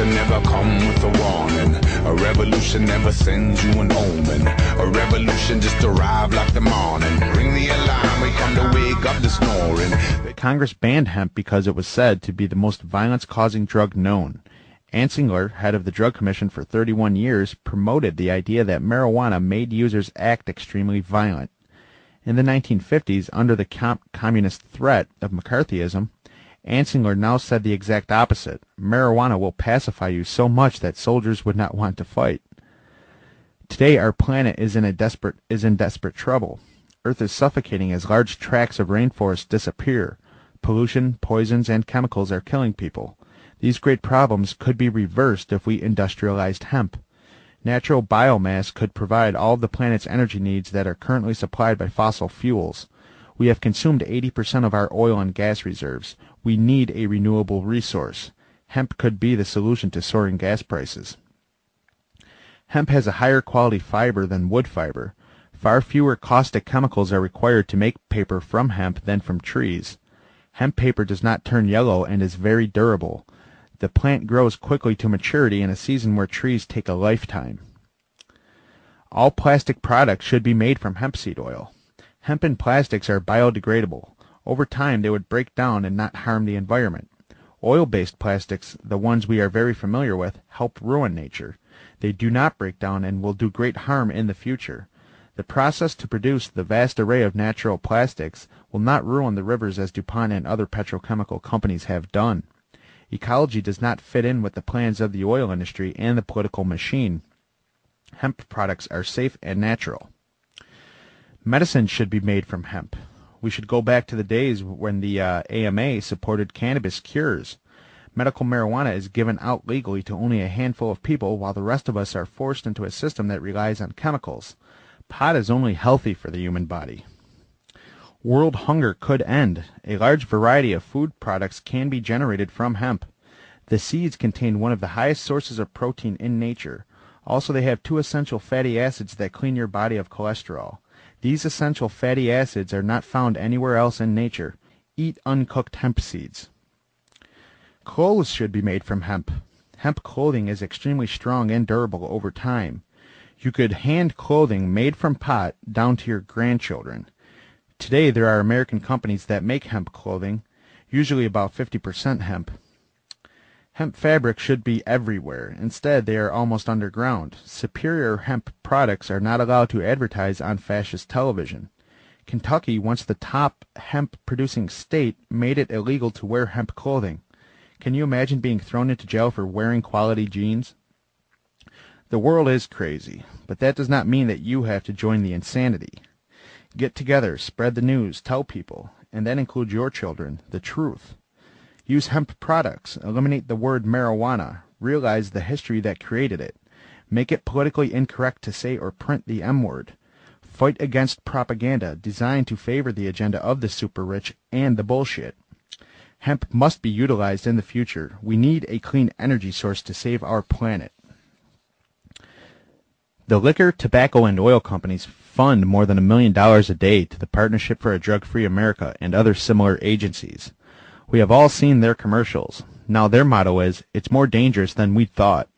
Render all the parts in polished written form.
revolution never come with a warning. A revolution never sends you an omen. A revolution just arrive like the morning. Ring the alarm, we come to wake up the snoring. Congress banned hemp because it was said to be the most violence-causing drug known. Anslinger, head of the Drug Commission for 31 years, promoted the idea that marijuana made users act extremely violent. In the 1950s, under the communist threat of McCarthyism, Anslinger now said the exact opposite. Marijuana will pacify you so much that soldiers would not want to fight. Today, our planet is in desperate trouble. Earth is suffocating as large tracts of rainforest disappear. Pollution, poisons, and chemicals are killing people. These great problems could be reversed if we industrialized hemp. Natural biomass could provide all of the planet's energy needs that are currently supplied by fossil fuels. We have consumed 80% of our oil and gas reserves. We need a renewable resource. Hemp could be the solution to soaring gas prices. Hemp has a higher quality fiber than wood fiber. Far fewer caustic chemicals are required to make paper from hemp than from trees. Hemp paper does not turn yellow and is very durable. The plant grows quickly to maturity in a season where trees take a lifetime. All plastic products should be made from hemp seed oil. Hemp and plastics are biodegradable. Over time, they would break down and not harm the environment. Oil-based plastics, the ones we are very familiar with, help ruin nature. They do not break down and will do great harm in the future. The process to produce the vast array of natural plastics will not ruin the rivers as DuPont and other petrochemical companies have done. Ecology does not fit in with the plans of the oil industry and the political machine. Hemp products are safe and natural. Medicine should be made from hemp. We should go back to the days when the AMA supported cannabis cures. Medical marijuana is given out legally to only a handful of people, while the rest of us are forced into a system that relies on chemicals. Pot is only healthy for the human body. World hunger could end. A large variety of food products can be generated from hemp. The seeds contain one of the highest sources of protein in nature. Also, they have 2 essential fatty acids that clean your body of cholesterol. These essential fatty acids are not found anywhere else in nature. Eat uncooked hemp seeds. Clothes should be made from hemp. Hemp clothing is extremely strong and durable over time. You could hand clothing made from pot down to your grandchildren. Today, there are American companies that make hemp clothing, usually about 50% hemp. Hemp fabric should be everywhere. Instead, they are almost underground. Superior hemp products are not allowed to advertise on fascist television. Kentucky, once the top hemp-producing state, made it illegal to wear hemp clothing. Can you imagine being thrown into jail for wearing quality jeans? The world is crazy, but that does not mean that you have to join the insanity. Get together, spread the news, tell people, and that includes your children, the truth. Use hemp products, eliminate the word marijuana, realize the history that created it. Make it politically incorrect to say or print the M word. Fight against propaganda designed to favor the agenda of the super rich and the bullshit. Hemp must be utilized in the future. We need a clean energy source to save our planet. The liquor, tobacco, and oil companies fund more than $1 million a day to the Partnership for a Drug-Free America and other similar agencies. We have all seen their commercials. Now their motto is, "It's more dangerous than we thought."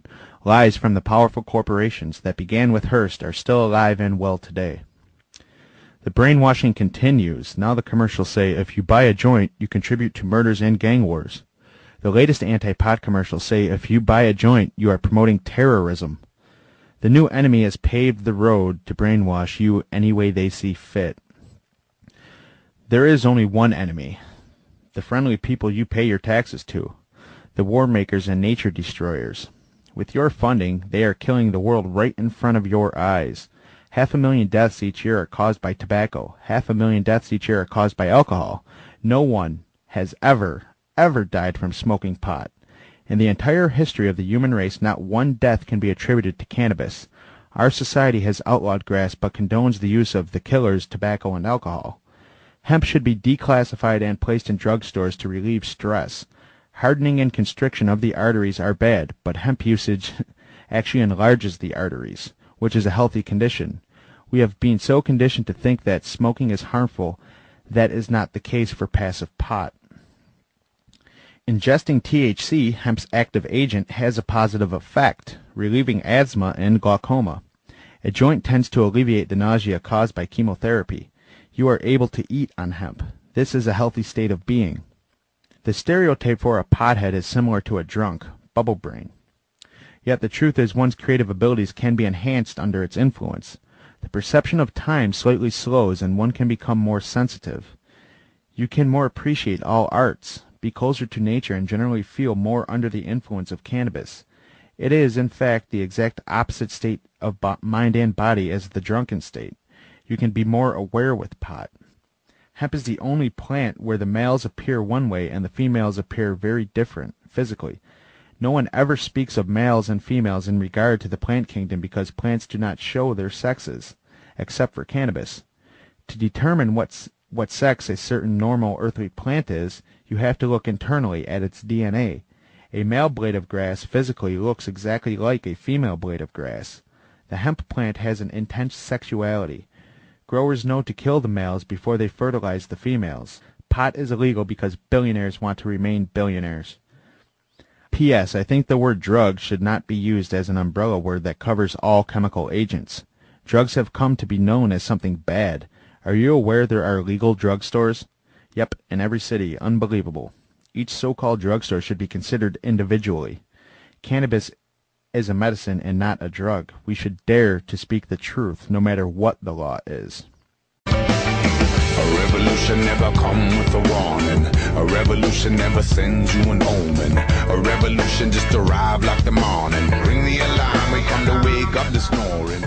Lies from the powerful corporations that began with Hearst are still alive and well today. The brainwashing continues. Now the commercials say, if you buy a joint, you contribute to murders and gang wars. The latest anti-pot commercials say, if you buy a joint, you are promoting terrorism. The new enemy has paved the road to brainwash you any way they see fit. There is only one enemy, the friendly people you pay your taxes to, the war makers and nature destroyers. With your funding, they are killing the world right in front of your eyes. 500,000 deaths each year are caused by tobacco. 500,000 deaths each year are caused by alcohol. No one has ever died from smoking pot. In the entire history of the human race, not one death can be attributed to cannabis. Our society has outlawed grass but condones the use of the killers, tobacco, and alcohol. Hemp should be declassified and placed in drugstores to relieve stress. Hardening and constriction of the arteries are bad, but hemp usage actually enlarges the arteries, which is a healthy condition. We have been so conditioned to think that smoking is harmful. That is not the case for passive pot. Ingesting THC, hemp's active agent, has a positive effect, relieving asthma and glaucoma. A joint tends to alleviate the nausea caused by chemotherapy. You are able to eat on hemp. This is a healthy state of being. The stereotype for a pothead is similar to a drunk, bubble brain. Yet the truth is one's creative abilities can be enhanced under its influence. The perception of time slightly slows and one can become more sensitive. You can more appreciate all arts, be closer to nature, and generally feel more under the influence of cannabis. It is, in fact, the exact opposite state of mind and body as the drunken state. You can be more aware with pot. Hemp is the only plant where the males appear one way and the females appear very different, physically. No one ever speaks of males and females in regard to the plant kingdom because plants do not show their sexes, except for cannabis. To determine what sex a certain normal earthly plant is, you have to look internally at its DNA. A male blade of grass physically looks exactly like a female blade of grass. The hemp plant has an intense sexuality. Growers know to kill the males before they fertilize the females. Pot is illegal because billionaires want to remain billionaires. P.S. I think the word drug should not be used as an umbrella word that covers all chemical agents. Drugs have come to be known as something bad. Are you aware there are legal drugstores? Yep, in every city. Unbelievable. Each so-called drugstore should be considered individually. Cannabis is a medicine and not a drug. We should dare to speak the truth, no matter what the law is. A revolution never comes with a warning. A revolution never sends you an omen. A revolution just arrive like the morning. Ring the alarm, we come to wake up the snoring.